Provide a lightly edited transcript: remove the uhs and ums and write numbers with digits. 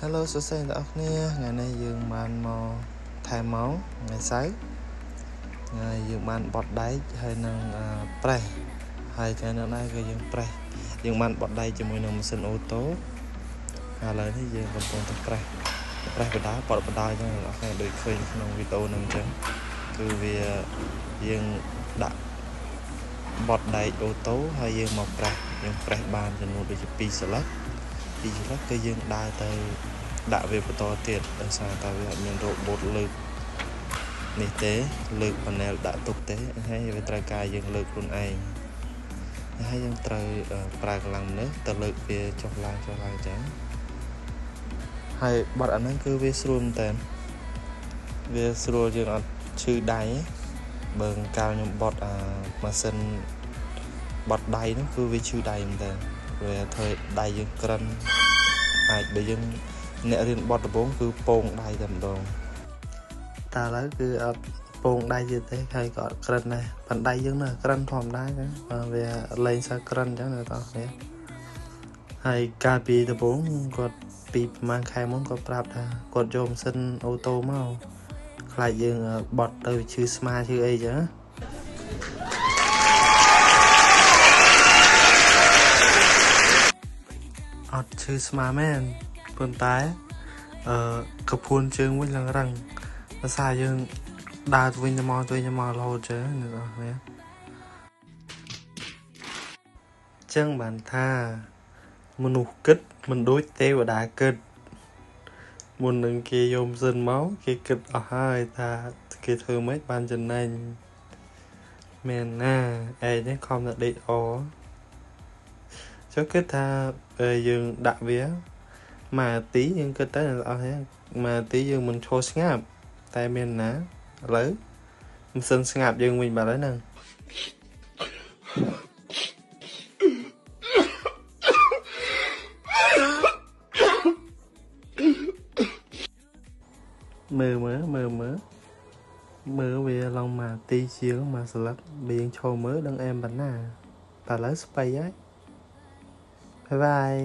Hello សួស្តីអ្នកនរថ្ងៃនេះយើងបានមកថែមម៉ោងថ្ងៃសៅរ៍ហើយយើងបានបត់ដែកហើយនឹងប្រេះហើយថ្ងៃនេះដែរគឺយើងប្រេះយើងបានបត់ដែកជាមួយនឹងម៉ាស៊ីនអូតូឥឡូវនេះយើងកំពុងតែប្រេះបដាបត់បដាអញ្ចឹងអ្នកនរដូចឃើញក្នុងវីដេអូហ្នឹងអញ្ចឹងគឺវាយើងដាក់បត់ដែកអូតូហើយយើងមកប្រេះយើងប្រេះបានចំនួនដូចជា2សន្លឹកគឺយើងដើរទៅដាក់វាបន្តទៀតដោយសារតែវាអត់មានរ៉ូបូតលើកនេះទេលើក panel ដាក់ទុកទេហើយវាត្រូវការយើងលើកខ្លួនឯងហើយយើងត្រូវប្រើកម្លាំងមនុស្សទៅលើកវាចុះឡើងអញ្ចឹងហើយបត់អាហ្នឹងគឺវាស្រួលមែនតើវាស្រួលយើងអត់ឈឺដៃបើកាលខ្ញុំបត់ម៉ាស៊ីនបត់ដៃហ្នឹងគឺវាឈឺដៃមែនតើវាធ្វើដៃយើងក្រិនអាចបើយើងអ្នករៀនបត់ដំបូងគឺពងដៃតែម្ដងតែឥឡូវគឺអត់ពងដៃទៀតទេហើយក៏អត់ក្រិនដែរប៉ុន្តែយើងនៅក្រិនធម្មតាចឹងវាលែងសើក្រិនចឹងអ្នកនរគ្នាហើយកាលពីដំបូងគាត់ពីប្រហែលខែមុនគាត់ប្រាប់ថាគាត់យកម៉ាស៊ីនអូតូមកខ្លាចយើងបត់ទៅឈឺស្មាឈឺអីចឹងអត់ឈឺស្មាមែនប៉ុន្តែកពួនជើងវិញឡើងរឹងភាសាយើងដើរទៅវិញទៅមករហូតចឹងអ្នកនរគ្នាចឹងបានថាមនុស្សគិតមិនដូចទេវតាគិតមុននឹងគេយកម៉ាស៊ីនមកគេគិតអស់ហើយថាគេធ្វើម៉េចបានចំណេញមែនណាឯងនេះខំតែដេកអចឹងគិតថាយើងដាក់វាមួយនាទីយើងគិតទៅអស់ហ្នឹងមួយនាទីយើងមិនឈរស្ងាត់តែមានណាឥឡូវម៉ាស៊ីនស្ងាត់យើងវិញបាត់ហើយហ្នឹងមើលវាឡើងមកទីជាងមកស្លឹកបើយើងឈរមើលដឹងអែមប៉ុណ្ណាតែឥឡូវស្បៃហើយបាយ